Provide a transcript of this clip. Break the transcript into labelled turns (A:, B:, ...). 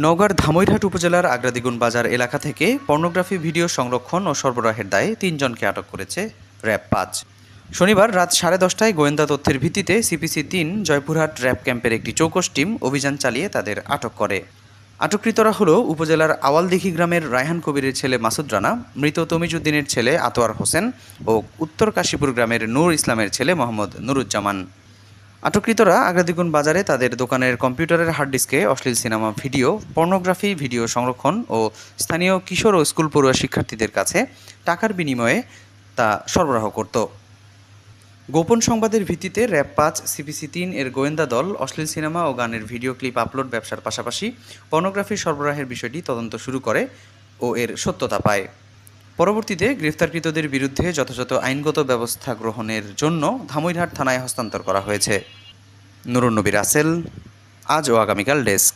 A: নওগাঁর ধামইরহাট উপজেলার আগ্রাদীগুন বাজার এলাকা থেকে পর্নোগ্রাফি ভিডিও সংরক্ষণ ও সরবরাহের দায়ে ৩ জনকে আটক করেছে র্যাব-৫। শনিবার রাত 10:30টায় গোয়েন্দা তথ্যের ভিত্তিতে সিপিসি-৩ জয়পুরহাট র্যাব ক্যাম্পের একটি চৌকস টিম অভিযান চালিয়ে তাদের আটক করে। আটককৃতরা হল উপজেলার আওয়ালদিঘি গ্রামের রায়হান কবিরের ছেলে মাসুদ রানা, মৃত তমিজউদ্দিনের ছেলে আতোয়ার হোসেন ও উত্তর কাশীপুর গ্রামের নূর ইসলামের ছেলে মোহাম্মদ নুরুজ্জামান। আটককৃতরা আগ্রাদীগুন বাজারে তাদের দোকানের কম্পিউটারের হার্ড ডিস্কে অশ্লীল সিনেমা ভিডিও, পর্নোগ্রাফি ভিডিও সংরক্ষণ ও স্থানীয় কিশোর ও স্কুল পড়ুয়া শিক্ষার্থীদের কাছে টাকার বিনিময়ে তা সরবরাহ করত। গোপন সংবাদের ভিত্তিতে র্যাব-৫ সিপিসি-৩ এর গোয়েন্দা দল অশ্লীল সিনেমা ও গানের ভিডিও ক্লিপ আপলোড ব্যবসার পাশাপাশি পর্নোগ্রাফি সরবরাহের বিষয়টি তদন্ত শুরু করে ও এর সত্যতা পায়। পরবর্তীতে গ্রেফতারকৃতদের বিরুদ্ধে যথাযথ আইনগত ব্যবস্থা গ্রহণের জন্য ধামইরহাট থানায় হস্তান্তর করা হয়েছে। নুরুন্নবী রাসেল, আজ ও আগামীকাল ডেস্ক।